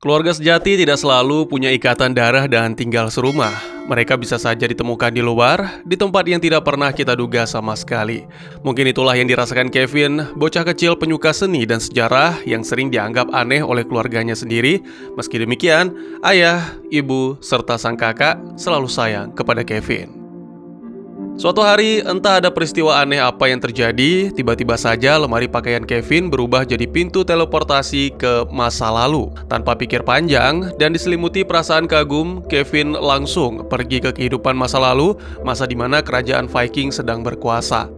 Keluarga sejati tidak selalu punya ikatan darah dan tinggal serumah. Mereka bisa saja ditemukan di luar, di tempat yang tidak pernah kita duga sama sekali. Mungkin itulah yang dirasakan Kevin, bocah kecil penyuka seni dan sejarah yang sering dianggap aneh oleh keluarganya sendiri. Meski demikian, ayah, ibu, serta sang kakak selalu sayang kepada Kevin. Suatu hari, entah ada peristiwa aneh apa yang terjadi, tiba-tiba saja lemari pakaian Kevin berubah jadi pintu teleportasi ke masa lalu. Tanpa pikir panjang dan diselimuti perasaan kagum, Kevin langsung pergi ke kehidupan masa lalu, masa di mana kerajaan Viking sedang berkuasa.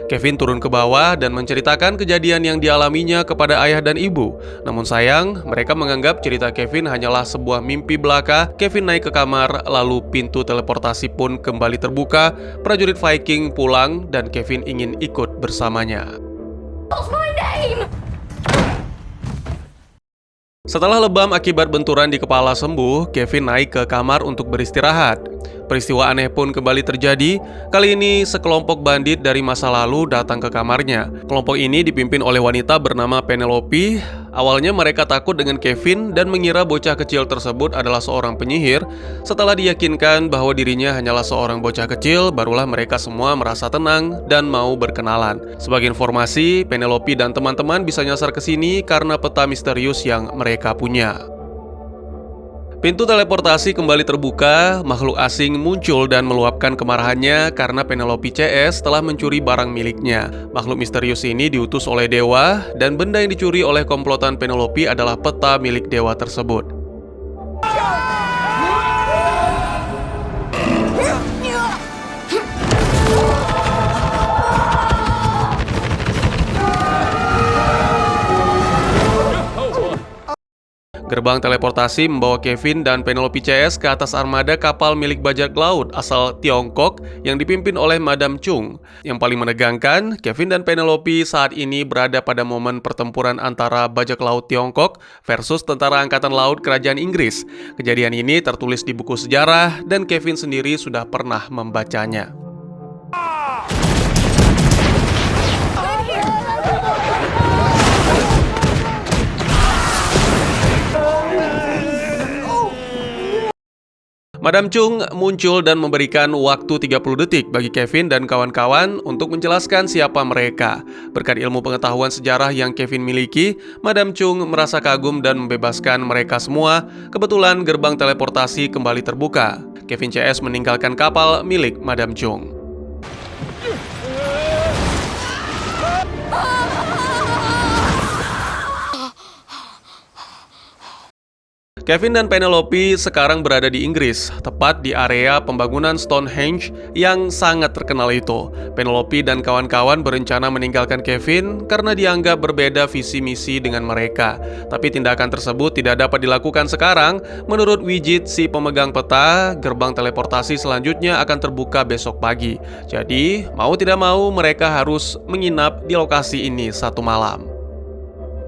Kevin turun ke bawah dan menceritakan kejadian yang dialaminya kepada ayah dan ibu. Namun sayang, mereka menganggap cerita Kevin hanyalah sebuah mimpi belaka. Kevin naik ke kamar, lalu pintu teleportasi pun kembali terbuka. Prajurit Viking pulang dan Kevin ingin ikut bersamanya. What's my name? Setelah lebam akibat benturan di kepala sembuh, Kevin naik ke kamar untuk beristirahat. Peristiwa aneh pun kembali terjadi. Kali ini sekelompok bandit dari masa lalu datang ke kamarnya. Kelompok ini dipimpin oleh wanita bernama Penelope. Awalnya mereka takut dengan Kevin dan mengira bocah kecil tersebut adalah seorang penyihir. Setelah diyakinkan bahwa dirinya hanyalah seorang bocah kecil, barulah mereka semua merasa tenang dan mau berkenalan. Sebagai informasi, Penelope dan teman-teman bisa nyasar ke sini karena peta misterius yang mereka punya. Pintu teleportasi kembali terbuka, makhluk asing muncul dan meluapkan kemarahannya karena Penelope CS telah mencuri barang miliknya. Makhluk misterius ini diutus oleh dewa, dan benda yang dicuri oleh komplotan Penelope adalah peta milik dewa tersebut. Gerbang teleportasi membawa Kevin dan Penelope CS ke atas armada kapal milik bajak laut asal Tiongkok yang dipimpin oleh Madam Chung. Yang paling menegangkan, Kevin dan Penelope saat ini berada pada momen pertempuran antara bajak laut Tiongkok versus tentara angkatan laut kerajaan Inggris. Kejadian ini tertulis di buku sejarah dan Kevin sendiri sudah pernah membacanya. Madam Chung muncul dan memberikan waktu 30 detik bagi Kevin dan kawan-kawan untuk menjelaskan siapa mereka. Berkat ilmu pengetahuan sejarah yang Kevin miliki, Madam Chung merasa kagum dan membebaskan mereka semua. Kebetulan gerbang teleportasi kembali terbuka. Kevin CS meninggalkan kapal milik Madam Chung. Kevin dan Penelope sekarang berada di Inggris, tepat di area pembangunan Stonehenge yang sangat terkenal itu. Penelope dan kawan-kawan berencana meninggalkan Kevin karena dianggap berbeda visi misi dengan mereka. Tapi tindakan tersebut tidak dapat dilakukan sekarang. Menurut Widget, si pemegang peta, gerbang teleportasi selanjutnya akan terbuka besok pagi. Jadi, mau tidak mau mereka harus menginap di lokasi ini satu malam.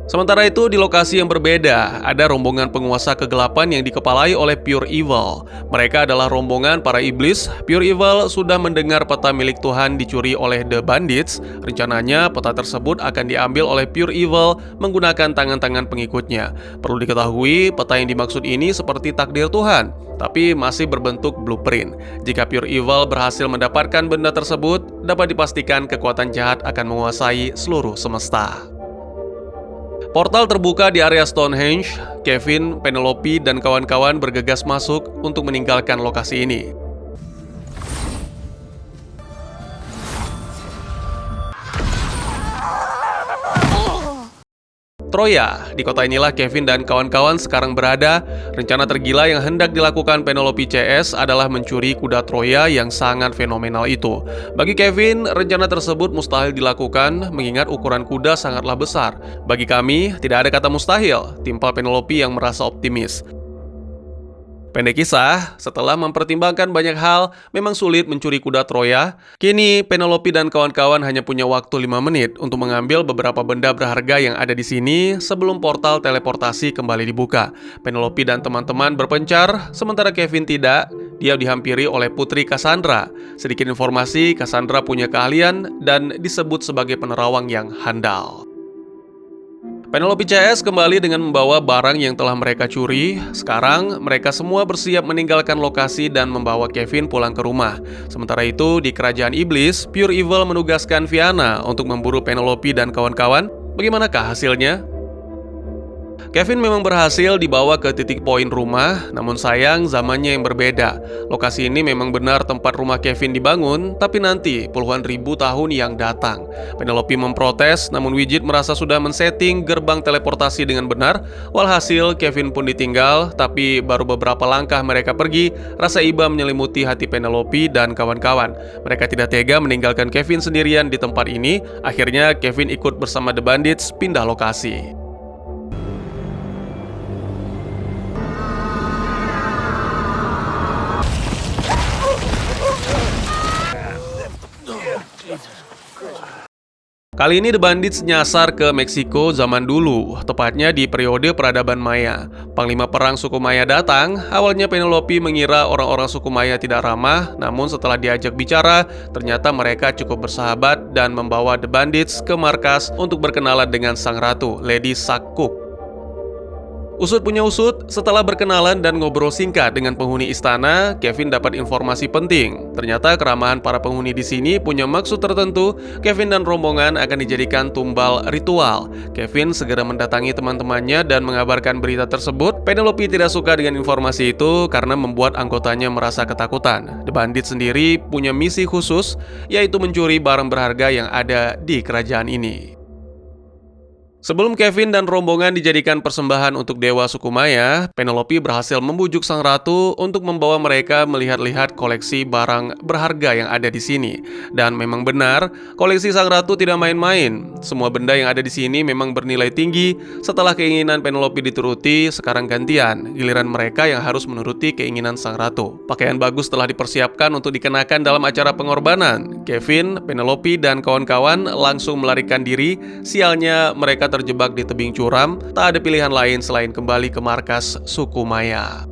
Sementara itu, di lokasi yang berbeda, ada rombongan penguasa kegelapan yang dikepalai oleh Pure Evil. Mereka adalah rombongan para iblis. Pure Evil sudah mendengar peta milik Tuhan dicuri oleh The Bandits. Rencananya, peta tersebut akan diambil oleh Pure Evil menggunakan tangan-tangan pengikutnya. Perlu diketahui, peta yang dimaksud ini seperti takdir Tuhan, tapi masih berbentuk blueprint. Jika Pure Evil berhasil mendapatkan benda tersebut, dapat dipastikan kekuatan jahat akan menguasai seluruh semesta. Portal terbuka di area Stonehenge. Kevin, Penelope, dan kawan-kawan bergegas masuk untuk meninggalkan lokasi ini. Troya, di kota inilah Kevin dan kawan-kawan sekarang berada. Rencana tergila yang hendak dilakukan Penelope CS adalah mencuri kuda Troya yang sangat fenomenal itu. Bagi Kevin, rencana tersebut mustahil dilakukan mengingat ukuran kuda sangatlah besar. Bagi kami, tidak ada kata mustahil, timpal Penelope yang merasa optimis. Pendek kisah, setelah mempertimbangkan banyak hal, memang sulit mencuri kuda Troya. Kini, Penelope dan kawan-kawan hanya punya waktu 5 menit untuk mengambil beberapa benda berharga yang ada di sini sebelum portal teleportasi kembali dibuka. Penelope dan teman-teman berpencar, sementara Kevin tidak. Dia dihampiri oleh Putri Cassandra. Sedikit informasi, Cassandra punya keahlian dan disebut sebagai penerawang yang handal. Penelope CS kembali dengan membawa barang yang telah mereka curi. Sekarang, mereka semua bersiap meninggalkan lokasi dan membawa Kevin pulang ke rumah. Sementara itu, di kerajaan iblis, Pure Evil menugaskan Fianna untuk memburu Penelope dan kawan-kawan. Bagaimanakah hasilnya? Kevin memang berhasil dibawa ke titik poin rumah, namun sayang zamannya yang berbeda. Lokasi ini memang benar tempat rumah Kevin dibangun, tapi nanti puluhan ribu tahun yang datang. Penelope memprotes, namun Widget merasa sudah men-setting gerbang teleportasi dengan benar. Walhasil, Kevin pun ditinggal, tapi baru beberapa langkah mereka pergi, rasa iba menyelimuti hati Penelope dan kawan-kawan. Mereka tidak tega meninggalkan Kevin sendirian di tempat ini. Akhirnya, Kevin ikut bersama The Bandits pindah lokasi. Kali ini The Bandits nyasar ke Meksiko zaman dulu, tepatnya di periode peradaban Maya. Panglima perang suku Maya datang. Awalnya Penelope mengira orang-orang suku Maya tidak ramah, namun setelah diajak bicara, ternyata mereka cukup bersahabat dan membawa The Bandits ke markas untuk berkenalan dengan sang ratu, Lady Sakuk. Usut punya usut, setelah berkenalan dan ngobrol singkat dengan penghuni istana, Kevin dapat informasi penting. Ternyata keramahan para penghuni di sini punya maksud tertentu. Kevin dan rombongan akan dijadikan tumbal ritual. Kevin segera mendatangi teman-temannya dan mengabarkan berita tersebut. Penelope tidak suka dengan informasi itu karena membuat anggotanya merasa ketakutan. The Bandits sendiri punya misi khusus, yaitu mencuri barang berharga yang ada di kerajaan ini. Sebelum Kevin dan rombongan dijadikan persembahan untuk dewa suku Maya, Penelope berhasil membujuk sang ratu untuk membawa mereka melihat-lihat koleksi barang berharga yang ada di sini. Dan memang benar, koleksi sang ratu tidak main-main. Semua benda yang ada di sini memang bernilai tinggi. Setelah keinginan Penelope dituruti, sekarang gantian. Giliran mereka yang harus menuruti keinginan sang ratu. Pakaian bagus telah dipersiapkan untuk dikenakan dalam acara pengorbanan. Kevin, Penelope, dan kawan-kawan langsung melarikan diri. Sialnya, mereka terjebak di tebing curam, tak ada pilihan lain selain kembali ke markas suku Maya.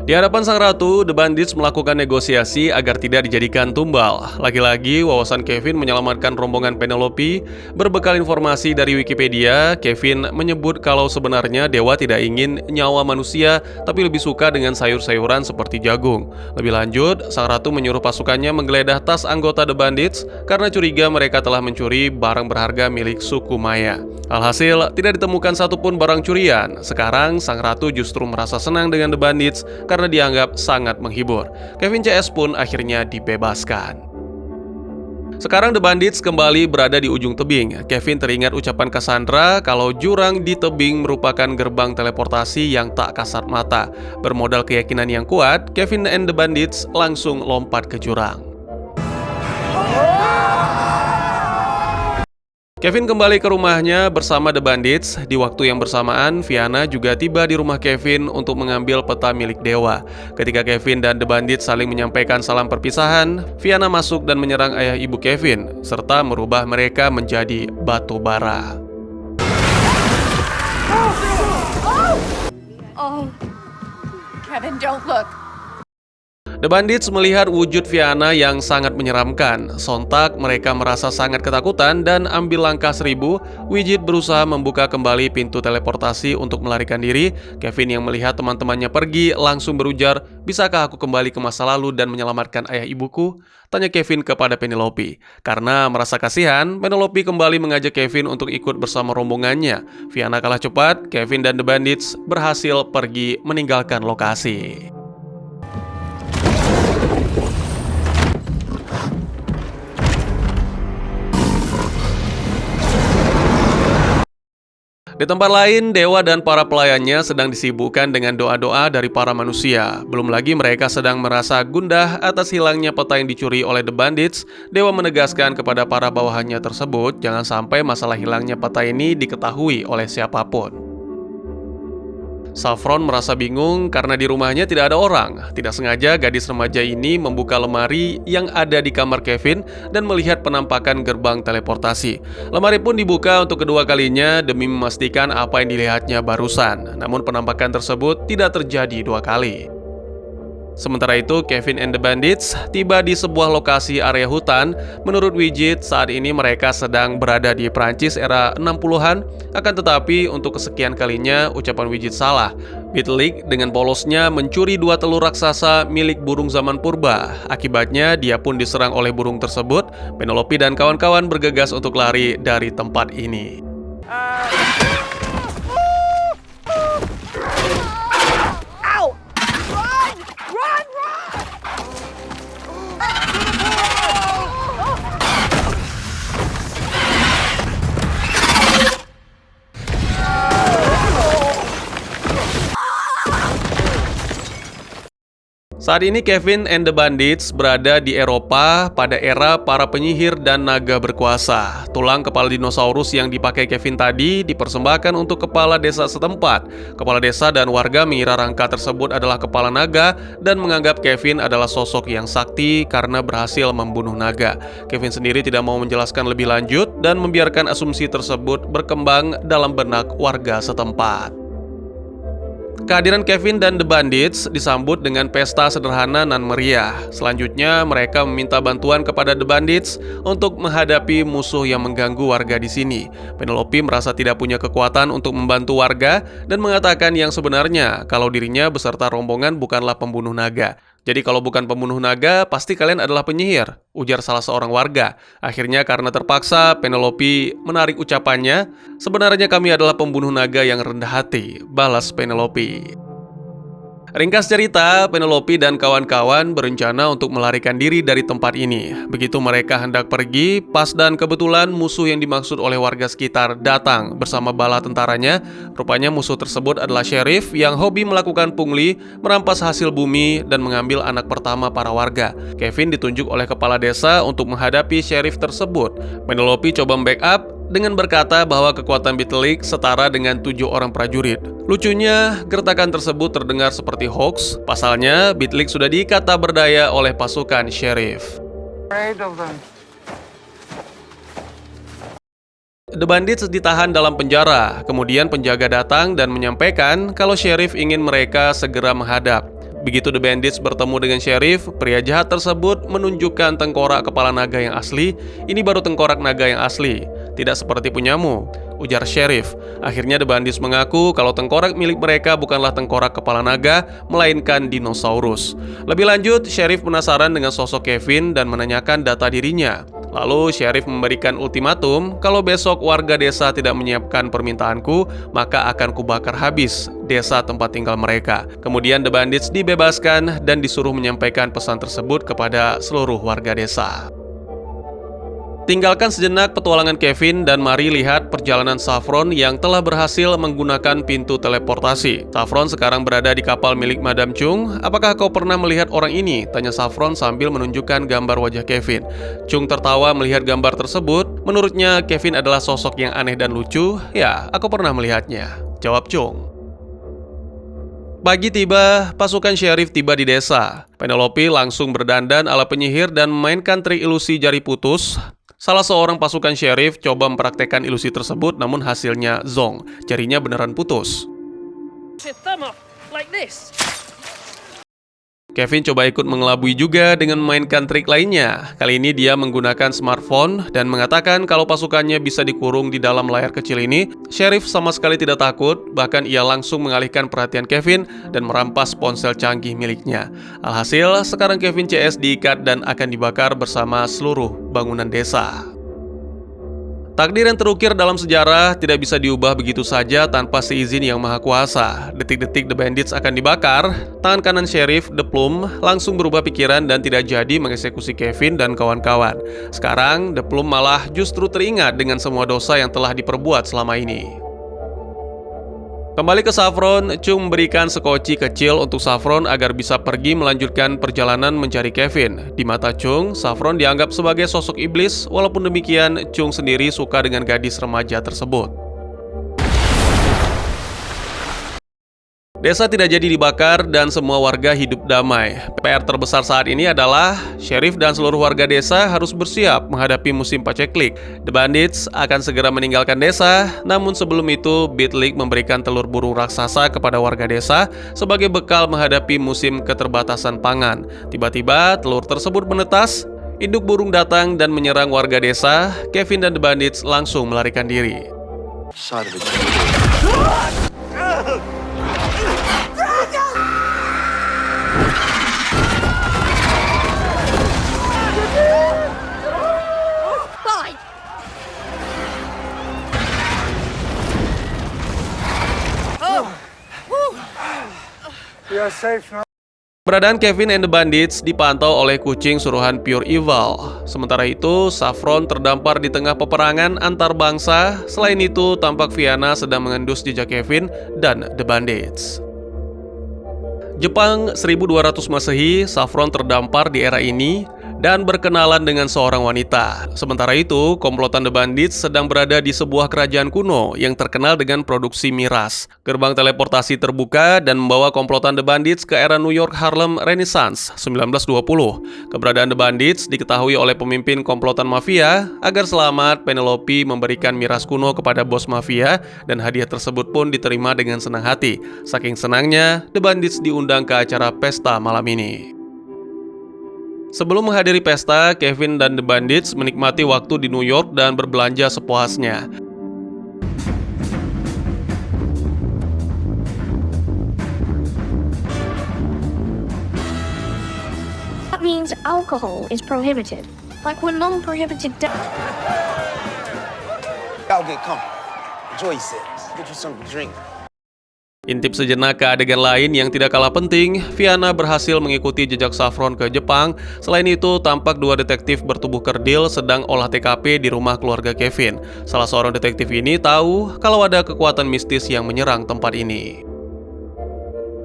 Di hadapan sang ratu, The Bandits melakukan negosiasi agar tidak dijadikan tumbal. Lagi-lagi, wawasan Kevin menyelamatkan rombongan Penelope. Berbekal informasi dari Wikipedia, Kevin menyebut kalau sebenarnya dewa tidak ingin nyawa manusia, tapi lebih suka dengan sayur-sayuran seperti jagung. Lebih lanjut, sang ratu menyuruh pasukannya menggeledah tas anggota The Bandits karena curiga mereka telah mencuri barang berharga milik suku Maya. Alhasil, tidak ditemukan satupun barang curian. Sekarang, sang ratu justru merasa senang dengan The Bandits karena dianggap sangat menghibur. Kevin CS pun akhirnya dibebaskan. Sekarang The Bandits kembali berada di ujung tebing. Kevin teringat ucapan Cassandra kalau jurang di tebing merupakan gerbang teleportasi yang tak kasat mata. Bermodal keyakinan yang kuat, Kevin and The Bandits langsung lompat ke jurang. Kevin kembali ke rumahnya bersama The Bandits. Di waktu yang bersamaan, Fianna juga tiba di rumah Kevin untuk mengambil peta milik dewa. Ketika Kevin dan The Bandits saling menyampaikan salam perpisahan, Fianna masuk dan menyerang ayah ibu Kevin, serta merubah mereka menjadi batu bara. Oh, Kevin, don't look. The Bandits melihat wujud Fianna yang sangat menyeramkan. Sontak mereka merasa sangat ketakutan dan ambil langkah 1000. Widget berusaha membuka kembali pintu teleportasi untuk melarikan diri. Kevin yang melihat teman-temannya pergi langsung berujar, "Bisakah aku kembali ke masa lalu dan menyelamatkan ayah ibuku?" Tanya Kevin kepada Penelope. Karena merasa kasihan, Penelope kembali mengajak Kevin untuk ikut bersama rombongannya. Fianna kalah cepat, Kevin dan The Bandits berhasil pergi meninggalkan lokasi. Di tempat lain, dewa dan para pelayannya sedang disibukkan dengan doa-doa dari para manusia. Belum lagi mereka sedang merasa gundah atas hilangnya peta yang dicuri oleh The Bandits. Dewa menegaskan kepada para bawahannya tersebut, jangan sampai masalah hilangnya peta ini diketahui oleh siapapun. Saffron merasa bingung karena di rumahnya tidak ada orang. Tidak sengaja gadis remaja ini membuka lemari yang ada di kamar Kevin dan melihat penampakan gerbang teleportasi. Lemari pun dibuka untuk kedua kalinya demi memastikan apa yang dilihatnya barusan. Namun penampakan tersebut tidak terjadi dua kali. Sementara itu, Kevin and the Bandits tiba di sebuah lokasi area hutan. Menurut Widget, saat ini mereka sedang berada di Prancis era 60-an. Akan tetapi, untuk kesekian kalinya, ucapan Widget salah. Bitlik dengan polosnya mencuri 2 telur raksasa milik burung zaman purba. Akibatnya, dia pun diserang oleh burung tersebut. Penelope dan kawan-kawan bergegas untuk lari dari tempat ini. Saat ini Kevin and the Bandits berada di Eropa pada era para penyihir dan naga berkuasa. Tulang kepala dinosaurus yang dipakai Kevin tadi dipersembahkan untuk kepala desa setempat. Kepala desa dan warga mengira rangka tersebut adalah kepala naga dan menganggap Kevin adalah sosok yang sakti karena berhasil membunuh naga. Kevin sendiri tidak mau menjelaskan lebih lanjut dan membiarkan asumsi tersebut berkembang dalam benak warga setempat. Kehadiran Kevin dan The Bandits disambut dengan pesta sederhana nan meriah. Selanjutnya, mereka meminta bantuan kepada The Bandits untuk menghadapi musuh yang mengganggu warga di sini. Penelope merasa tidak punya kekuatan untuk membantu warga dan mengatakan yang sebenarnya kalau dirinya beserta rombongan bukanlah pembunuh naga. Jadi kalau bukan pembunuh naga, pasti kalian adalah penyihir, ujar salah seorang warga. Akhirnya karena terpaksa, Penelope menarik ucapannya. Sebenarnya kami adalah pembunuh naga yang rendah hati, balas Penelope. Ringkas cerita, Penelope dan kawan-kawan berencana untuk melarikan diri dari tempat ini. Begitu mereka hendak pergi, pas dan kebetulan musuh yang dimaksud oleh warga sekitar datang bersama bala tentaranya. Rupanya musuh tersebut adalah sheriff yang hobi melakukan pungli, merampas hasil bumi, dan mengambil anak pertama para warga. Kevin ditunjuk oleh kepala desa untuk menghadapi sheriff tersebut. Penelope coba membackup dengan berkata bahwa kekuatan Bitlik setara dengan 7 orang prajurit. Lucunya, gertakan tersebut terdengar seperti hoax. Pasalnya, Bitlik sudah diikat tak berdaya oleh pasukan sheriff. The Bandits ditahan dalam penjara. Kemudian penjaga datang dan menyampaikan kalau sheriff ingin mereka segera menghadap. Begitu The Bandits bertemu dengan sheriff, pria jahat tersebut menunjukkan tengkorak kepala naga yang asli. Ini baru tengkorak naga yang asli, tidak seperti punyamu, ujar sheriff. Akhirnya The Bandits mengaku kalau tengkorak milik mereka bukanlah tengkorak kepala naga, melainkan dinosaurus. Lebih lanjut, sheriff penasaran dengan sosok Kevin dan menanyakan data dirinya. Lalu sheriff memberikan ultimatum, kalau besok warga desa tidak menyiapkan permintaanku, maka akan kubakar habis desa tempat tinggal mereka. Kemudian The Bandits dibebaskan dan disuruh menyampaikan pesan tersebut kepada seluruh warga desa. Tinggalkan sejenak petualangan Kevin dan mari lihat perjalanan Saffron yang telah berhasil menggunakan pintu teleportasi. Saffron sekarang berada di kapal milik Madame Chung. Apakah kau pernah melihat orang ini? Tanya Saffron sambil menunjukkan gambar wajah Kevin. Chung tertawa melihat gambar tersebut. Menurutnya Kevin adalah sosok yang aneh dan lucu. Ya, aku pernah melihatnya, jawab Chung. Pagi tiba, pasukan sheriff tiba di desa. Penelope langsung berdandan ala penyihir dan memainkan trik ilusi jari putus. Salah seorang pasukan sheriff coba mempraktekkan ilusi tersebut, namun hasilnya zong. Jarinya beneran putus. Kevin coba ikut mengelabui juga dengan memainkan trik lainnya. Kali ini dia menggunakan smartphone dan mengatakan kalau pasukannya bisa dikurung di dalam layar kecil ini. Sheriff sama sekali tidak takut, bahkan ia langsung mengalihkan perhatian Kevin dan merampas ponsel canggih miliknya. Alhasil, sekarang Kevin CS diikat dan akan dibakar bersama seluruh bangunan desa. Takdir yang terukir dalam sejarah tidak bisa diubah begitu saja tanpa seizin yang maha kuasa. Detik-detik The Bandits akan dibakar, tangan kanan sheriff, The Plum, langsung berubah pikiran dan tidak jadi mengeksekusi Kevin dan kawan-kawan. Sekarang, The Plum malah justru teringat dengan semua dosa yang telah diperbuat selama ini. Kembali ke Saffron, Chung memberikan sekoci kecil untuk Saffron agar bisa pergi melanjutkan perjalanan mencari Kevin. Di mata Chung, Saffron dianggap sebagai sosok iblis, walaupun demikian, Chung sendiri suka dengan gadis remaja tersebut. Desa tidak jadi dibakar dan semua warga hidup damai. PR terbesar saat ini adalah sheriff dan seluruh warga desa harus bersiap menghadapi musim paceklik. The Bandits akan segera meninggalkan desa, namun sebelum itu Bitlik memberikan telur burung raksasa kepada warga desa sebagai bekal menghadapi musim keterbatasan pangan. Tiba-tiba telur tersebut menetas, induk burung datang dan menyerang warga desa. Kevin dan The Bandits langsung melarikan diri. Keberadaan Kevin and the Bandits dipantau oleh kucing suruhan Pure Evil. Sementara itu, Saffron terdampar di tengah peperangan antar bangsa. Selain itu, tampak Fianna sedang mengendus jejak Kevin dan the Bandits. Jepang 1200 Masehi, Saffron terdampar di era ini dan berkenalan dengan seorang wanita. Sementara itu, komplotan The Bandits sedang berada di sebuah kerajaan kuno yang terkenal dengan produksi miras. Gerbang teleportasi terbuka dan membawa komplotan The Bandits ke era New York Harlem Renaissance 1920. Keberadaan The Bandits diketahui oleh pemimpin komplotan mafia. Agar selamat, Penelope memberikan miras kuno kepada bos mafia dan hadiah tersebut pun diterima dengan senang hati. Saking senangnya, The Bandits diundang ke acara pesta malam ini. Sebelum menghadiri pesta, Kevin dan The Bandits menikmati waktu di New York dan berbelanja sepuasnya. That means alcohol is prohibited. Like we're non-prohibited. Y'all get comfortable. Enjoy yourselves. Get you something to drink. Intip sejenak ke adegan lain yang tidak kalah penting, Fianna berhasil mengikuti jejak Saffron ke Jepang. Selain itu, tampak dua detektif bertubuh kerdil sedang olah TKP di rumah keluarga Kevin. Salah seorang detektif ini tahu kalau ada kekuatan mistis yang menyerang tempat ini.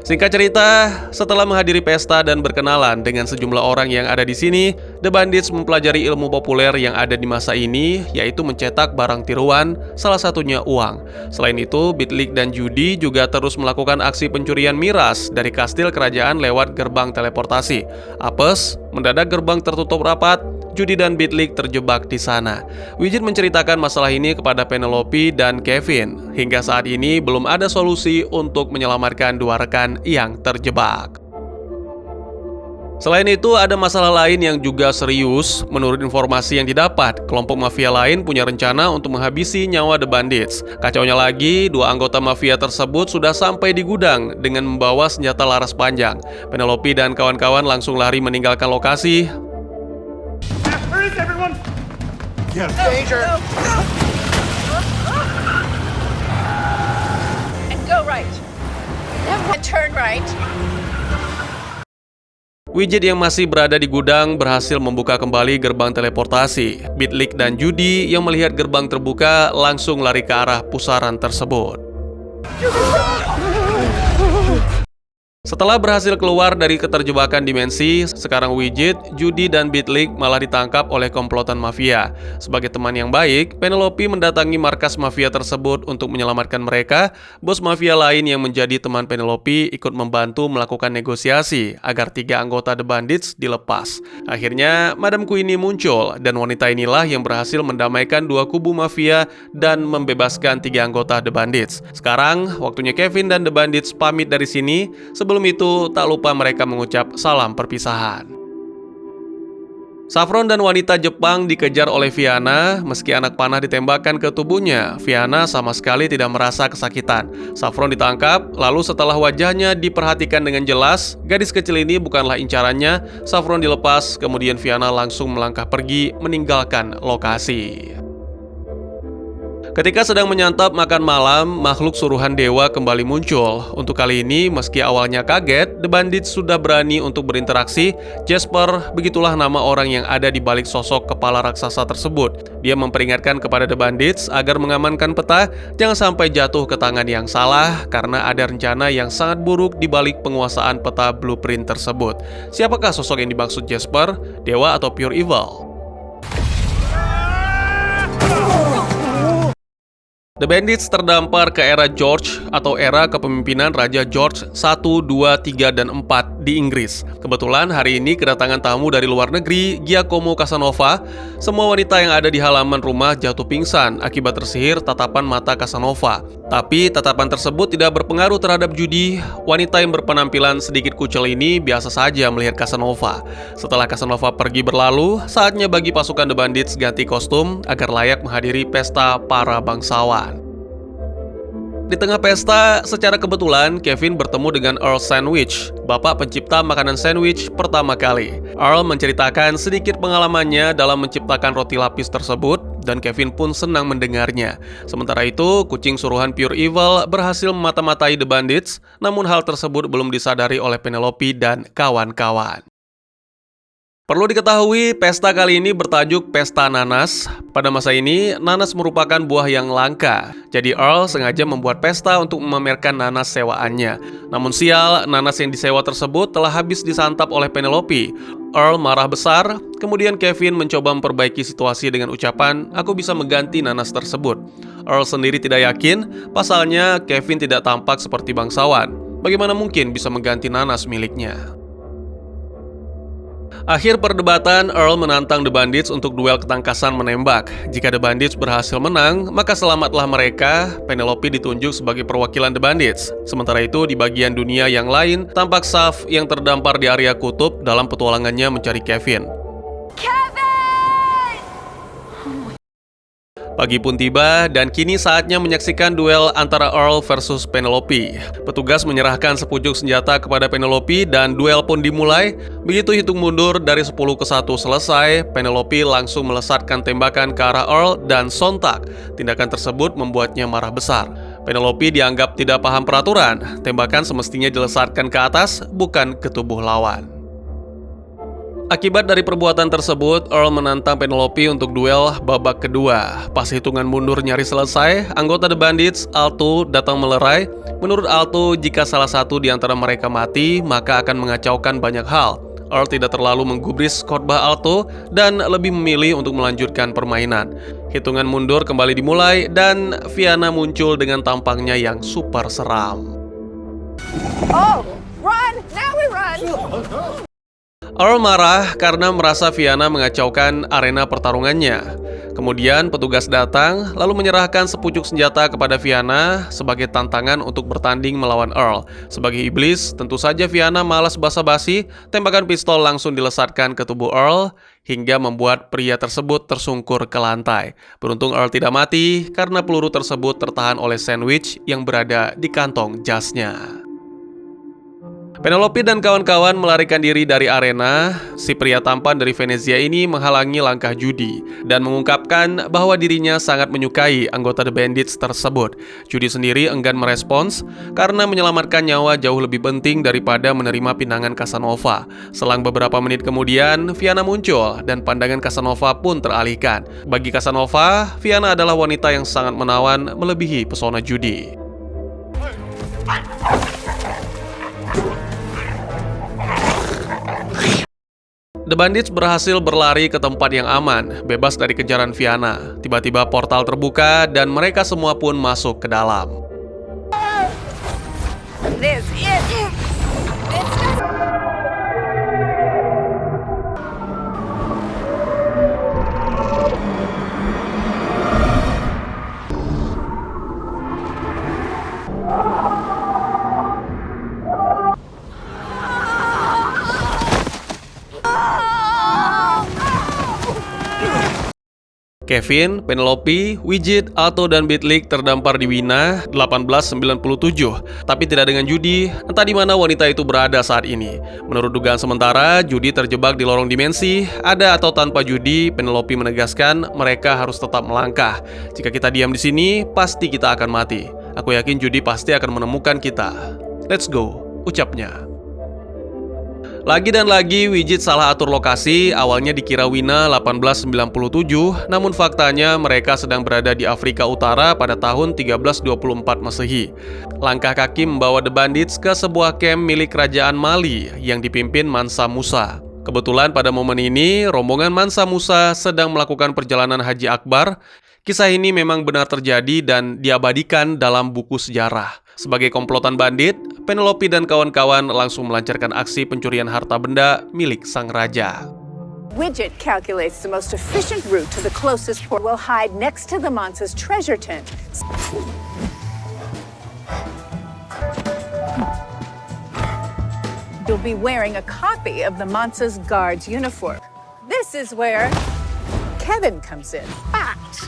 Singkat cerita, setelah menghadiri pesta dan berkenalan dengan sejumlah orang yang ada di sini, The Bandits mempelajari ilmu populer yang ada di masa ini, yaitu mencetak barang tiruan, salah satunya uang. Selain itu, Bitlik dan Judy juga terus melakukan aksi pencurian miras dari kastil kerajaan lewat gerbang teleportasi. Apes, mendadak gerbang tertutup rapat. Judy dan Bitlik terjebak di sana. Widget menceritakan masalah ini kepada Penelope dan Kevin. Hingga saat ini belum ada solusi untuk menyelamatkan dua rekan yang terjebak. Selain itu, ada masalah lain yang juga serius. Menurut informasi yang didapat, kelompok mafia lain punya rencana untuk menghabisi nyawa The Bandits. Kacaunya lagi, dua anggota mafia tersebut sudah sampai di gudang dengan membawa senjata laras panjang. Penelope dan kawan-kawan langsung lari meninggalkan lokasi. Danger. And go right. And turn right. Widget yang masih berada di gudang berhasil membuka kembali gerbang teleportasi. Bitlik dan Judy yang melihat gerbang terbuka langsung lari ke arah pusaran tersebut. Setelah berhasil keluar dari keterjebakan dimensi, sekarang Widget, Judy, dan Bitlik malah ditangkap oleh komplotan mafia. Sebagai teman yang baik, Penelope mendatangi markas mafia tersebut untuk menyelamatkan mereka. Bos mafia lain yang menjadi teman Penelope ikut membantu melakukan negosiasi agar tiga anggota The Bandits dilepas. Akhirnya, Madam Queenie muncul, dan wanita inilah yang berhasil mendamaikan dua kubu mafia dan membebaskan tiga anggota The Bandits. Sekarang, waktunya Kevin dan The Bandits pamit dari sini. Sebelum itu, tak lupa mereka mengucap salam perpisahan. Saffron dan wanita Jepang dikejar oleh Fianna. Meski anak panah ditembakkan ke tubuhnya, Fianna sama sekali tidak merasa kesakitan. Saffron ditangkap, lalu setelah wajahnya diperhatikan dengan jelas, gadis kecil ini bukanlah incarannya. Saffron dilepas, kemudian Fianna langsung melangkah pergi meninggalkan lokasi. Ketika sedang menyantap makan malam, makhluk suruhan dewa kembali muncul. Untuk kali ini, meski awalnya kaget, The Bandits sudah berani untuk berinteraksi. Jasper, begitulah nama orang yang ada di balik sosok kepala raksasa tersebut. Dia memperingatkan kepada The Bandits agar mengamankan peta, jangan sampai jatuh ke tangan yang salah, karena ada rencana yang sangat buruk di balik penguasaan peta blueprint tersebut. Siapakah sosok yang dimaksud Jasper? Dewa atau Pure Evil? The Bandits terdampar ke era George atau era kepemimpinan Raja George I, II, III, dan IV di Inggris. Kebetulan hari ini kedatangan tamu dari luar negeri, Giacomo Casanova. Semua wanita yang ada di halaman rumah jatuh pingsan akibat tersihir tatapan mata Casanova. Tapi tatapan tersebut tidak berpengaruh terhadap Judy. Wanita yang berpenampilan sedikit kucel ini biasa saja melihat Casanova. Setelah Casanova pergi berlalu, saatnya bagi pasukan The Bandits ganti kostum agar layak menghadiri pesta para bangsawan. Di tengah pesta, secara kebetulan Kevin bertemu dengan Earl Sandwich, bapak pencipta makanan sandwich pertama kali. Earl menceritakan sedikit pengalamannya dalam menciptakan roti lapis tersebut, dan Kevin pun senang mendengarnya. Sementara itu, kucing suruhan Pure Evil berhasil memata-matai The Bandits, namun hal tersebut belum disadari oleh Penelope dan kawan-kawan. Perlu diketahui, pesta kali ini bertajuk Pesta Nanas. Pada masa ini, nanas merupakan buah yang langka. Jadi Earl sengaja membuat pesta untuk memamerkan nanas sewaannya. Namun sial, nanas yang disewa tersebut telah habis disantap oleh Penelope. Earl marah besar, kemudian Kevin mencoba memperbaiki situasi dengan ucapan, "Aku bisa mengganti nanas tersebut." Earl sendiri tidak yakin, pasalnya Kevin tidak tampak seperti bangsawan. Bagaimana mungkin bisa mengganti nanas miliknya? Akhir perdebatan, Earl menantang The Bandits untuk duel ketangkasan menembak. Jika The Bandits berhasil menang, maka selamatlah mereka. Penelope ditunjuk sebagai perwakilan The Bandits. Sementara itu, di bagian dunia yang lain, tampak Saf yang terdampar di area kutub dalam petualangannya mencari Kevin. Pagi pun tiba, dan kini saatnya menyaksikan duel antara Earl versus Penelope. Petugas menyerahkan sepucuk senjata kepada Penelope dan duel pun dimulai. Begitu hitung mundur dari 10 ke 1 selesai, Penelope langsung melesatkan tembakan ke arah Earl dan sontak. Tindakan tersebut membuatnya marah besar. Penelope dianggap tidak paham peraturan. Tembakan semestinya dilesatkan ke atas, bukan ke tubuh lawan. Akibat dari perbuatan tersebut, Earl menantang Penelope untuk duel babak kedua. Pas hitungan mundur nyaris selesai, anggota The Bandits, Alto, datang melerai. Menurut Alto, jika salah satu di antara mereka mati, maka akan mengacaukan banyak hal. Earl tidak terlalu menggubris khotbah Alto dan lebih memilih untuk melanjutkan permainan. Hitungan mundur kembali dimulai dan Fianna muncul dengan tampangnya yang super seram. Oh, run! Now we run! Earl marah karena merasa Fianna mengacaukan arena pertarungannya. Kemudian petugas datang lalu menyerahkan sepucuk senjata kepada Fianna sebagai tantangan untuk bertanding melawan Earl. Sebagai iblis, tentu saja Fianna malas basa-basi, tembakan pistol langsung dilesatkan ke tubuh Earl hingga membuat pria tersebut tersungkur ke lantai. Beruntung Earl tidak mati karena peluru tersebut tertahan oleh sandwich yang berada di kantong jasnya. Penelope dan kawan-kawan melarikan diri dari arena. Si pria tampan dari Venezia ini menghalangi langkah Judy dan mengungkapkan bahwa dirinya sangat menyukai anggota The Bandits tersebut. Judy sendiri enggan merespons karena menyelamatkan nyawa jauh lebih penting daripada menerima pinangan Casanova. Selang beberapa menit kemudian, Fianna muncul dan pandangan Casanova pun teralihkan. Bagi Casanova, Fianna adalah wanita yang sangat menawan melebihi pesona Judy. The Bandits berhasil berlari ke tempat yang aman, bebas dari kejaran Fianna. Tiba-tiba portal terbuka dan mereka semua pun masuk ke dalam. This is it! Kevin, Penelope, Widget, Alto, dan Bitlik terdampar di Wina 1897, tapi tidak dengan Judy. Entah di mana wanita itu berada saat ini. Menurut dugaan sementara, Judy terjebak di lorong dimensi. Ada atau tanpa Judy, Penelope menegaskan mereka harus tetap melangkah. Jika kita diam di sini, pasti kita akan mati. Aku yakin Judy pasti akan menemukan kita. Let's go, ucapnya. Lagi dan lagi, Widget salah atur lokasi. Awalnya dikira Wina 1897, namun faktanya mereka sedang berada di Afrika Utara pada tahun 1324 Masehi. Langkah kaki membawa The Bandits ke sebuah camp milik kerajaan Mali yang dipimpin Mansa Musa. Kebetulan pada momen ini, rombongan Mansa Musa sedang melakukan perjalanan Haji Akbar. Kisah ini memang benar terjadi dan diabadikan dalam buku sejarah. Sebagai komplotan bandit, Penelope dan kawan-kawan langsung melancarkan aksi pencurian harta benda milik sang raja. Widget calculates the most efficient route to the closest port. Will hide next to the Mansa's treasure tent. You'll be wearing a copy of the Mansa's guard's uniform. This is where Kevin comes in. Fact.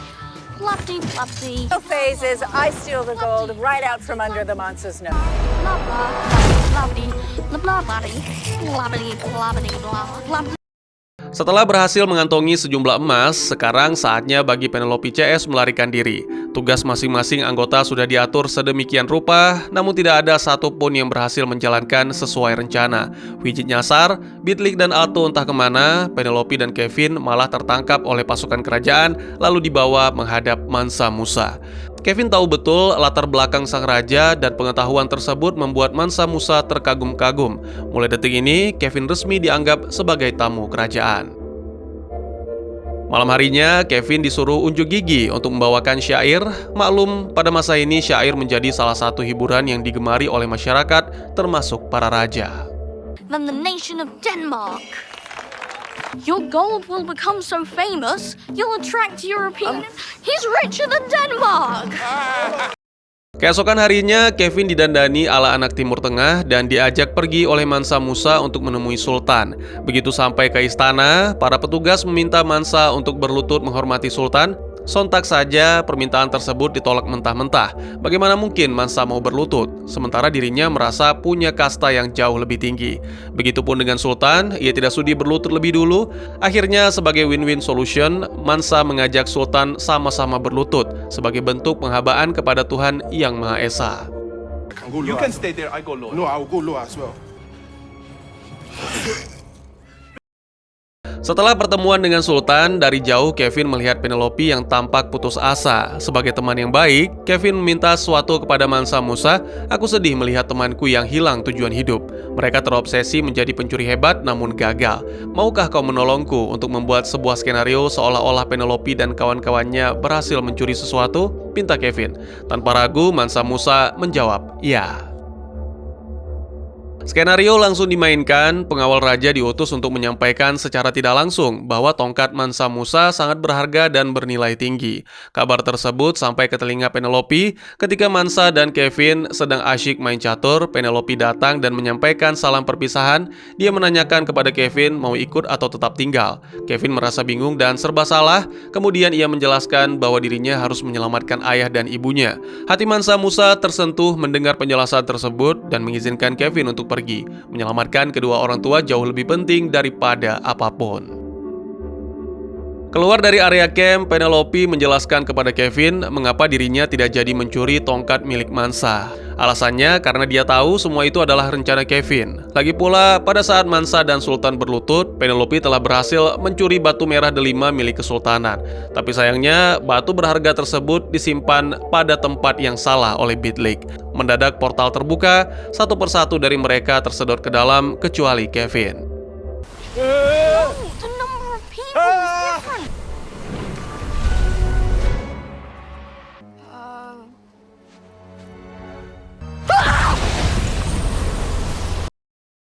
Blubby, blubby. No phase is I steal the gold right out from under the Mansa's nose. Blah, blah, blubby, blah, blah, blubby, blubby, blubby, blah, blah. Setelah berhasil mengantongi sejumlah emas, sekarang saatnya bagi Penelope CS melarikan diri. Tugas masing-masing anggota sudah diatur sedemikian rupa, namun tidak ada satupun yang berhasil menjalankan sesuai rencana. Widget nyasar, Bitlik dan Alto entah kemana, Penelope dan Kevin malah tertangkap oleh pasukan kerajaan, lalu dibawa menghadap Mansa Musa. Kevin tahu betul latar belakang sang raja dan pengetahuan tersebut membuat Mansa Musa terkagum-kagum. Mulai detik ini, Kevin resmi dianggap sebagai tamu kerajaan. Malam harinya, Kevin disuruh unjuk gigi untuk membawakan syair. Maklum, pada masa ini syair menjadi salah satu hiburan yang digemari oleh masyarakat, termasuk para raja. Than the nation of Denmark. Your gold will become so famous, you'll attract European. He's richer than Denmark. Keesokan harinya, Kevin didandani ala anak Timur Tengah dan diajak pergi oleh Mansa Musa untuk menemui Sultan. Begitu sampai ke istana, para petugas meminta Mansa untuk berlutut menghormati Sultan. Sontak saja permintaan tersebut ditolak mentah-mentah. Bagaimana mungkin Mansa mau berlutut, sementara dirinya merasa punya kasta yang jauh lebih tinggi. Begitupun dengan Sultan, ia tidak sudi berlutut lebih dulu. Akhirnya sebagai win-win solution, Mansa mengajak Sultan sama-sama berlutut sebagai bentuk penghabaan kepada Tuhan Yang Maha Esa. You can stay there, I go lower. No, I will go low as well. Setelah pertemuan dengan Sultan, dari jauh Kevin melihat Penelope yang tampak putus asa. Sebagai teman yang baik, Kevin meminta sesuatu kepada Mansa Musa. Aku sedih melihat temanku yang hilang tujuan hidup. Mereka terobsesi menjadi pencuri hebat namun gagal. Maukah kau menolongku untuk membuat sebuah skenario seolah-olah Penelope dan kawan-kawannya berhasil mencuri sesuatu? Pinta Kevin. Tanpa ragu, Mansa Musa menjawab, ya. Skenario langsung dimainkan, pengawal raja diutus untuk menyampaikan secara tidak langsung bahwa tongkat Mansa Musa sangat berharga dan bernilai tinggi. Kabar tersebut sampai ke telinga Penelope. Ketika Mansa dan Kevin sedang asyik main catur, Penelope datang dan menyampaikan salam perpisahan. Dia menanyakan kepada Kevin mau ikut atau tetap tinggal. Kevin merasa bingung dan serba salah. Kemudian ia menjelaskan bahwa dirinya harus menyelamatkan ayah dan ibunya. Hati Mansa Musa tersentuh mendengar penjelasan tersebut dan mengizinkan Kevin untuk pergi. Menyelamatkan kedua orang tua jauh lebih penting daripada apapun. Keluar dari area camp, Penelope menjelaskan kepada Kevin mengapa dirinya tidak jadi mencuri tongkat milik Mansa. Alasannya karena dia tahu semua itu adalah rencana Kevin. Lagi pula, pada saat Mansa dan Sultan berlutut, Penelope telah berhasil mencuri batu merah delima milik kesultanan. Tapi sayangnya, batu berharga tersebut disimpan pada tempat yang salah oleh Bitlik. Mendadak portal terbuka, satu persatu dari mereka tersedot ke dalam, kecuali Kevin. Oh, the number of people is different.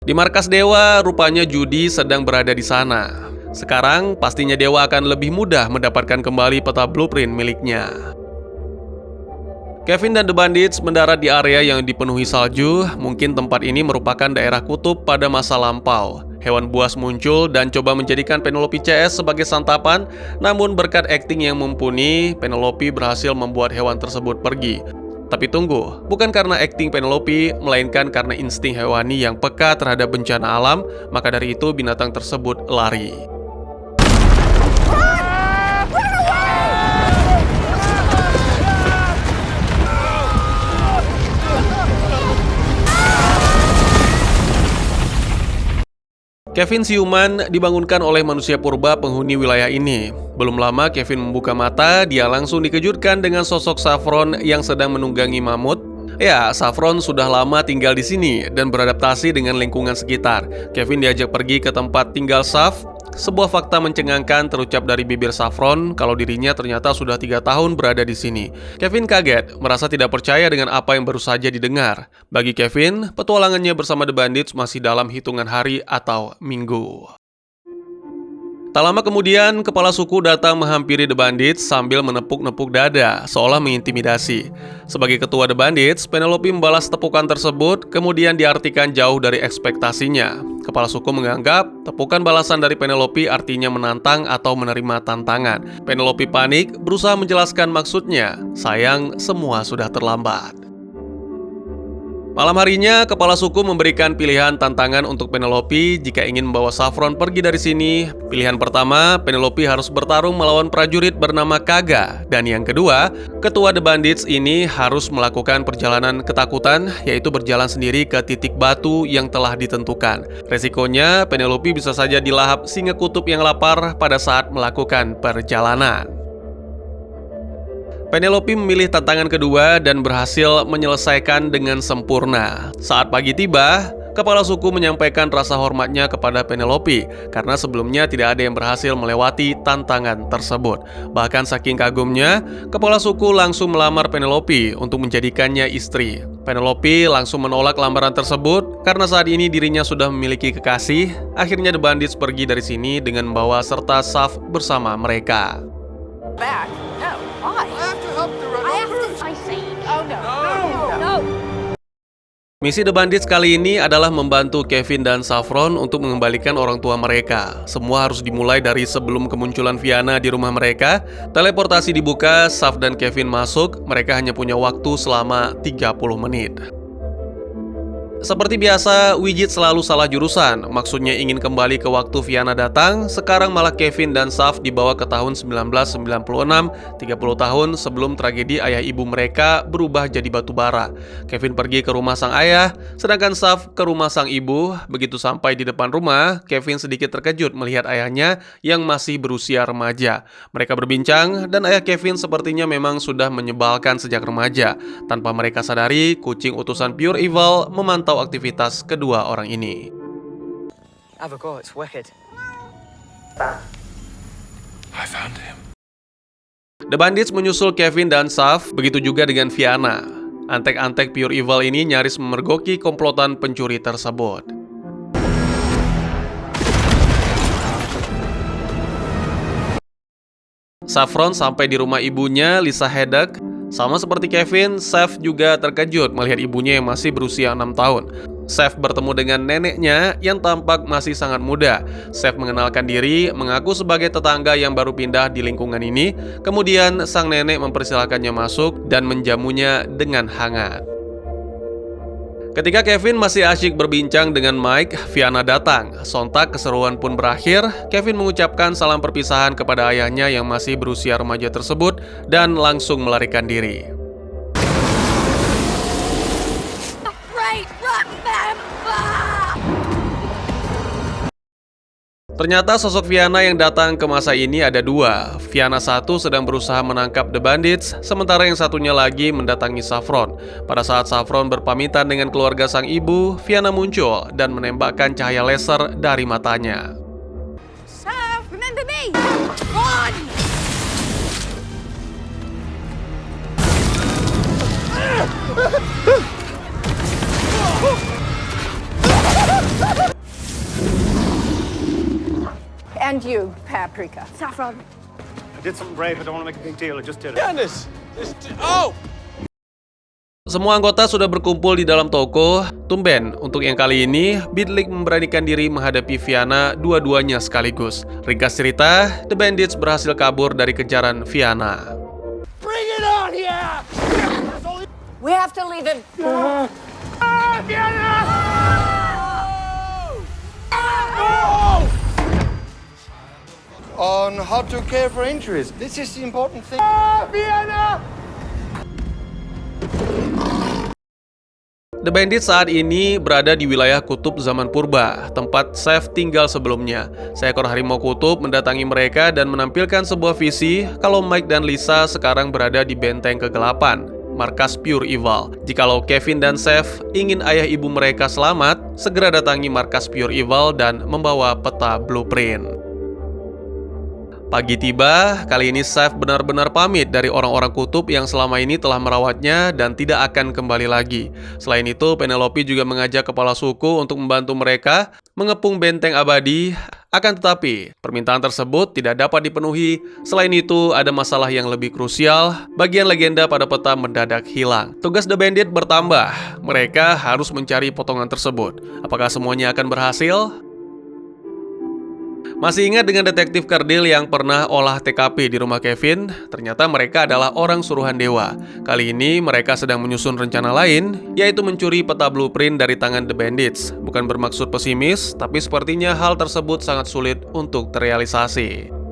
Di markas Dewa, rupanya Judy sedang berada di sana. Sekarang, pastinya Dewa akan lebih mudah mendapatkan kembali peta blueprint miliknya. Kevin dan The Bandits mendarat di area yang dipenuhi salju. Mungkin tempat ini merupakan daerah kutub pada masa lampau. Hewan buas muncul dan coba menjadikan Penelope CS sebagai santapan. Namun berkat akting yang mumpuni, Penelope berhasil membuat hewan tersebut pergi. Tapi tunggu, bukan karena akting Penelope, melainkan karena insting hewani yang peka terhadap bencana alam. Maka dari itu binatang tersebut lari. Kevin siuman dibangunkan oleh manusia purba penghuni wilayah ini. Belum lama Kevin membuka mata, dia langsung dikejutkan dengan sosok Saffron yang sedang menunggangi mamut. Ya, Saffron sudah lama tinggal di sini dan beradaptasi dengan lingkungan sekitar. Kevin diajak pergi ke tempat tinggal Saf. Sebuah fakta mencengangkan terucap dari bibir Saffron kalau dirinya ternyata sudah 3 tahun berada di sini. Kevin kaget, merasa tidak percaya dengan apa yang baru saja didengar. Bagi Kevin, petualangannya bersama The Bandits masih dalam hitungan hari atau minggu. Tak lama kemudian, kepala suku datang menghampiri The Bandits sambil menepuk-nepuk dada, seolah mengintimidasi. Sebagai ketua The Bandits, Penelope membalas tepukan tersebut, kemudian diartikan jauh dari ekspektasinya. Kepala suku menganggap tepukan balasan dari Penelope artinya menantang atau menerima tantangan. Penelope panik, berusaha menjelaskan maksudnya. Sayang, semua sudah terlambat. Malam harinya, kepala suku memberikan pilihan tantangan untuk Penelope jika ingin membawa Saffron pergi dari sini. Pilihan pertama, Penelope harus bertarung melawan prajurit bernama Kaga. Dan yang kedua, ketua The Bandits ini harus melakukan perjalanan ketakutan, yaitu berjalan sendiri ke titik batu yang telah ditentukan. Resikonya, Penelope bisa saja dilahap singa kutub yang lapar pada saat melakukan perjalanan. Penelope memilih tantangan kedua dan berhasil menyelesaikan dengan sempurna. Saat pagi tiba, kepala suku menyampaikan rasa hormatnya kepada Penelope karena sebelumnya tidak ada yang berhasil melewati tantangan tersebut. Bahkan saking kagumnya, kepala suku langsung melamar Penelope untuk menjadikannya istri. Penelope langsung menolak lamaran tersebut karena saat ini dirinya sudah memiliki kekasih. Akhirnya The Bandits pergi dari sini dengan membawa serta Saf bersama mereka. Back? No. Why? I say. Oh, no. Misi The Bandits kali ini adalah membantu Kevin dan Saffron untuk mengembalikan orang tua mereka. Semua harus dimulai dari sebelum kemunculan Fianna di rumah mereka. Teleportasi dibuka, Saf dan Kevin masuk. Mereka hanya punya waktu selama 30 menit. Seperti biasa, Widget selalu salah jurusan. Maksudnya ingin kembali ke waktu Fianna datang, sekarang malah Kevin dan Saf dibawa ke tahun 1996, 30 tahun sebelum tragedi ayah ibu mereka berubah jadi batu bara. Kevin pergi ke rumah sang ayah, sedangkan Saf ke rumah sang ibu. Begitu sampai di depan rumah, Kevin sedikit terkejut melihat ayahnya yang masih berusia remaja. Mereka berbincang, dan ayah Kevin sepertinya memang sudah menyebalkan sejak remaja. Tanpa mereka sadari, kucing utusan Pure Evil memantau aktivitas kedua orang ini. Have a go, it's wicked. I found him. The Bandits menyusul Kevin dan Saf, begitu juga dengan Fianna. Antek-antek Pure Evil ini nyaris memergoki komplotan pencuri tersebut. Saffron sampai di rumah ibunya, Lisa Haddock. Sama seperti Kevin, Saf juga terkejut melihat ibunya yang masih berusia 6 tahun. Saf bertemu dengan neneknya yang tampak masih sangat muda. Saf mengenalkan diri, mengaku sebagai tetangga yang baru pindah di lingkungan ini. Kemudian sang nenek mempersilahkannya masuk dan menjamunya dengan hangat. Ketika Kevin masih asyik berbincang dengan Mike, Fianna datang. Sontak keseruan pun berakhir. Kevin mengucapkan salam perpisahan kepada ayahnya yang masih berusia remaja tersebut dan langsung melarikan diri. Great, remember! Ternyata sosok Fianna yang datang ke masa ini ada dua. Fianna satu sedang berusaha menangkap The Bandits, sementara yang satunya lagi mendatangi Saffron. Pada saat Saffron berpamitan dengan keluarga sang ibu, Fianna muncul dan menembakkan cahaya laser dari matanya. Saf, remember me! Run! And you, Paprika. Saffron. I did something brave. I don't want to make a big deal. I just did it. Candace! Oh! Semua anggota sudah berkumpul di dalam toko. Tumben, untuk yang kali ini, Bitlik memberanikan diri menghadapi Fianna dua-duanya sekaligus. Ringkas cerita, The Bandits berhasil kabur dari kejaran Fianna. Bring it on here! We have to leave him. On how to care for injuries. This is the important thing. The Bandits saat ini berada di wilayah kutub zaman purba, tempat Saf tinggal sebelumnya. Seekor harimau kutub mendatangi mereka dan menampilkan sebuah visi kalau Mike dan Lisa sekarang berada di benteng kegelapan, markas Pure Evil. Jikalau Kevin dan Saf ingin ayah ibu mereka selamat, segera datangi markas Pure Evil dan membawa peta blueprint. Pagi tiba, kali ini Saf benar-benar pamit dari orang-orang kutub yang selama ini telah merawatnya dan tidak akan kembali lagi. Selain itu, Penelope juga mengajak kepala suku untuk membantu mereka mengepung benteng abadi. Akan tetapi, permintaan tersebut tidak dapat dipenuhi. Selain itu, ada masalah yang lebih krusial. Bagian legenda pada peta mendadak hilang. Tugas The Bandit bertambah. Mereka harus mencari potongan tersebut. Apakah semuanya akan berhasil? Masih ingat dengan detektif kerdil yang pernah olah TKP di rumah Kevin? Ternyata mereka adalah orang suruhan dewa. Kali ini mereka sedang menyusun rencana lain, yaitu mencuri peta blueprint dari tangan The Bandits. Bukan bermaksud pesimis, tapi sepertinya hal tersebut sangat sulit untuk terrealisasi.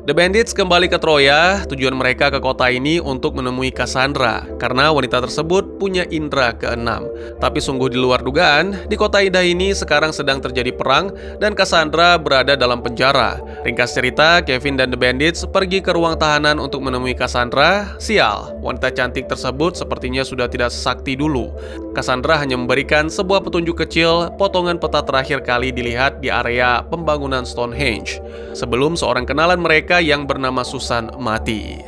The Bandits kembali ke Troya. Tujuan mereka ke kota ini untuk menemui Cassandra, karena wanita tersebut punya indera keenam. Tapi sungguh di luar dugaan, di kota indah ini sekarang sedang terjadi perang dan Cassandra berada dalam penjara. Ringkas cerita, Kevin dan The Bandits pergi ke ruang tahanan untuk menemui Cassandra. Sial, wanita cantik tersebut sepertinya sudah tidak sesakti dulu. Cassandra hanya memberikan sebuah petunjuk kecil, potongan peta terakhir kali dilihat di area pembangunan Stonehenge, sebelum seorang kenalan mereka yang bernama Susan mati.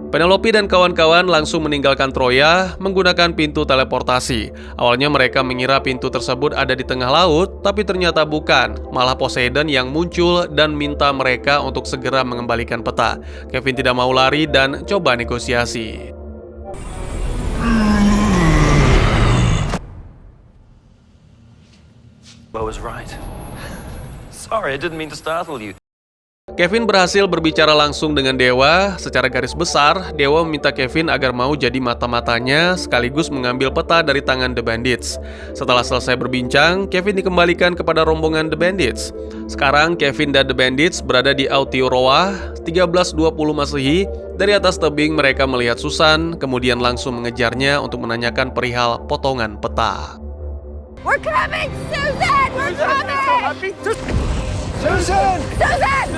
Penelope dan kawan-kawan langsung meninggalkan Troya menggunakan pintu teleportasi. Awalnya mereka mengira pintu tersebut ada di tengah laut, tapi ternyata bukan. Malah Poseidon yang muncul dan minta mereka untuk segera mengembalikan peta. Kevin tidak mau lari dan coba negosiasi. Bo was right. Sorry, I didn't mean to startle you. Kevin berhasil berbicara langsung dengan Dewa. Secara garis besar, Dewa meminta Kevin agar mau jadi mata-matanya sekaligus mengambil peta dari tangan The Bandits. Setelah selesai berbincang, Kevin dikembalikan kepada rombongan The Bandits. Sekarang Kevin dan The Bandits berada di Aotearoa 1320 Masehi. Dari atas tebing mereka melihat Susan, kemudian langsung mengejarnya untuk menanyakan perihal potongan peta. We're coming, Susan! We're coming! Susan! Susan!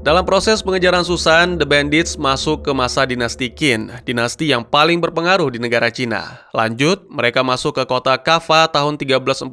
Dalam proses pengejaran Susan, The Bandits masuk ke masa dinasti Qin, dinasti yang paling berpengaruh di negara Cina. Lanjut, mereka masuk ke kota Kaffa tahun 1343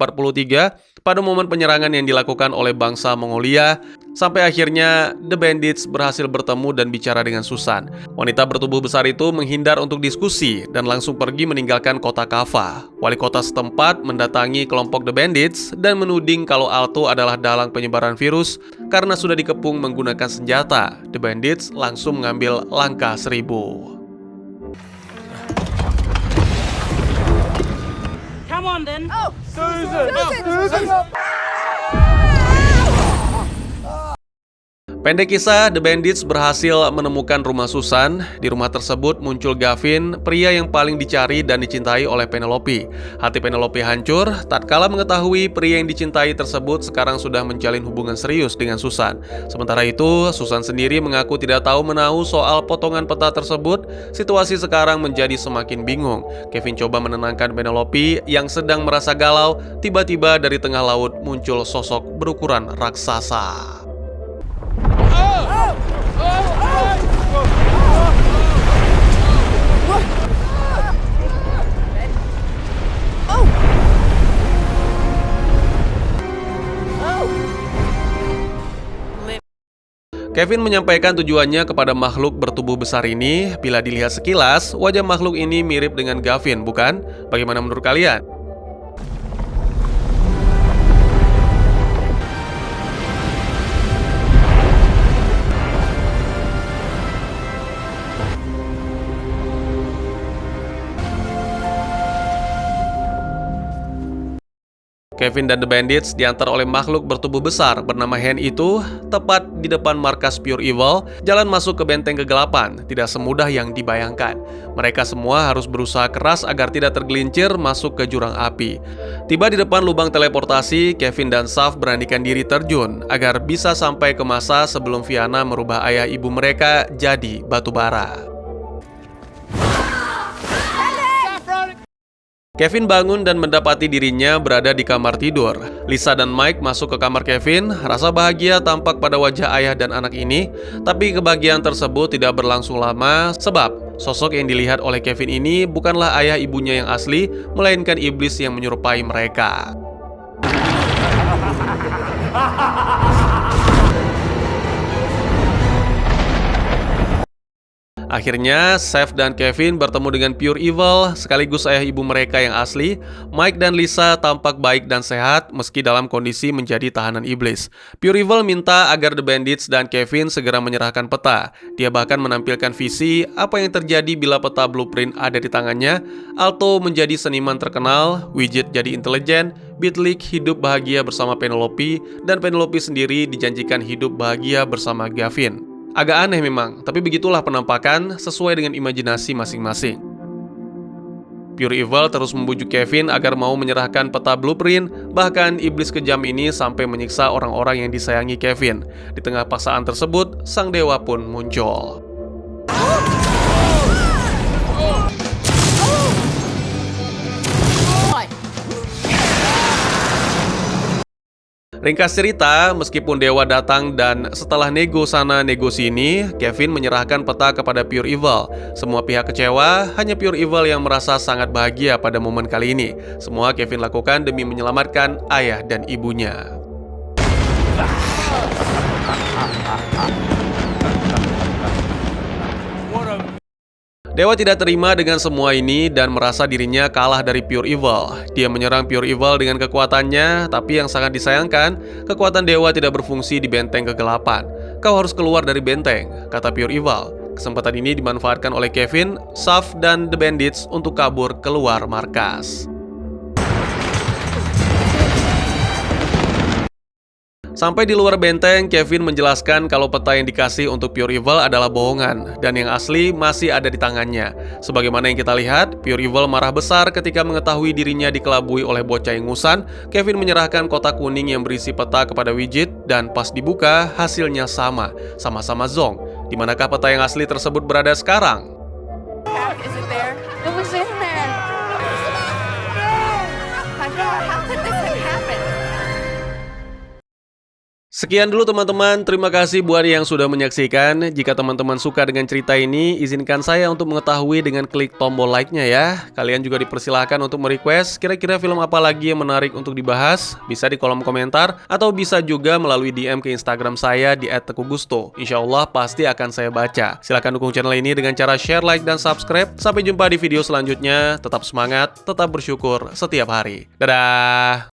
pada momen penyerangan yang dilakukan oleh bangsa Mongolia, sampai akhirnya The Bandits berhasil bertemu dan bicara dengan Susan. Wanita bertubuh besar itu menghindar untuk diskusi dan langsung pergi meninggalkan kota Kaffa. Wali kota setempat mendatangi kelompok The Bandits dan menuding kalau Alto adalah dalang penyebaran virus karena sudah dikepung menggunakan senjata. The Bandits langsung mengambil langkah 1000. Come on then. Oh, Susan! Pendek kisah, The Bandits berhasil menemukan rumah Susan. Di rumah tersebut muncul Gavin, pria yang paling dicari dan dicintai oleh Penelope. Hati Penelope hancur tatkala mengetahui pria yang dicintai tersebut sekarang sudah menjalin hubungan serius dengan Susan. Sementara itu, Susan sendiri mengaku tidak tahu menahu soal potongan peta tersebut. Situasi sekarang menjadi semakin bingung. Kevin coba menenangkan Penelope yang sedang merasa galau. Tiba-tiba dari tengah laut muncul sosok berukuran raksasa. Kevin menyampaikan tujuannya kepada makhluk bertubuh besar ini. Bila dilihat sekilas, wajah makhluk ini mirip dengan Gavin, bukan? Bagaimana menurut kalian? Kevin dan The Bandits diantar oleh makhluk bertubuh besar bernama Hen itu tepat di depan markas Pure Evil. Jalan masuk ke benteng kegelapan tidak semudah yang dibayangkan. Mereka semua harus berusaha keras agar tidak tergelincir masuk ke jurang api. Tiba di depan lubang teleportasi, Kevin dan Saf beranikan diri terjun agar bisa sampai ke masa sebelum Fianna merubah ayah ibu mereka jadi batu bara. Kevin bangun dan mendapati dirinya berada di kamar tidur. Lisa dan Mike masuk ke kamar Kevin. Rasa bahagia tampak pada wajah ayah dan anak ini. Tapi kebahagiaan tersebut tidak berlangsung lama sebab Sosok yang dilihat oleh Kevin ini bukanlah ayah ibunya yang asli, melainkan iblis yang menyerupai mereka. Akhirnya, Seth dan Kevin bertemu dengan Pure Evil, sekaligus ayah ibu mereka yang asli. Mike dan Lisa tampak baik dan sehat meski dalam kondisi menjadi tahanan iblis. Pure Evil minta agar The Bandits dan Kevin segera menyerahkan peta. Dia bahkan menampilkan visi apa yang terjadi bila peta blueprint ada di tangannya. Alto menjadi seniman terkenal, Widget jadi intelijen, Bitlik hidup bahagia bersama Penelope, dan Penelope sendiri dijanjikan hidup bahagia bersama Gavin. Agak aneh memang, tapi begitulah penampakan sesuai dengan imajinasi masing-masing. Pure Evil terus membujuk Kevin agar mau menyerahkan peta blueprint, bahkan iblis kejam ini sampai menyiksa orang-orang yang disayangi Kevin. Di tengah paksaan tersebut, sang dewa pun muncul. Ringkas cerita, meskipun dewa datang dan setelah nego sana nego sini, Kevin menyerahkan peta kepada Pure Evil. Semua pihak kecewa, hanya Pure Evil yang merasa sangat bahagia pada momen kali ini. Semua Kevin lakukan demi menyelamatkan ayah dan ibunya. Dewa tidak terima dengan semua ini dan merasa dirinya kalah dari Pure Evil. Dia menyerang Pure Evil dengan kekuatannya, tapi yang sangat disayangkan, kekuatan dewa tidak berfungsi di benteng kegelapan. Kau harus keluar dari benteng, kata Pure Evil. Kesempatan ini dimanfaatkan oleh Kevin, Saf, dan The Bandits untuk kabur keluar markas. Sampai di luar benteng, Kevin menjelaskan kalau peta yang dikasih untuk Pure Evil adalah bohongan, dan yang asli masih ada di tangannya. Sebagaimana yang kita lihat, Pure Evil marah besar ketika mengetahui dirinya dikelabui oleh bocah ingusan. Kevin menyerahkan kotak kuning yang berisi peta kepada Widget, dan pas dibuka, hasilnya sama-sama Zong. Di manakah peta yang asli tersebut berada sekarang? Is it there? It was in there. My God, how could this have happened? Sekian dulu teman-teman, terima kasih buat yang sudah menyaksikan. Jika teman-teman suka dengan cerita ini, izinkan saya untuk mengetahui dengan klik tombol like-nya ya. Kalian juga dipersilahkan untuk merequest kira-kira film apa lagi yang menarik untuk dibahas. Bisa di kolom komentar, atau bisa juga melalui DM ke Instagram saya di @teguhgusto. Insya Allah pasti akan saya baca. Silahkan dukung channel ini dengan cara share, like, dan subscribe. Sampai jumpa di video selanjutnya. Tetap semangat, tetap bersyukur setiap hari. Dadah!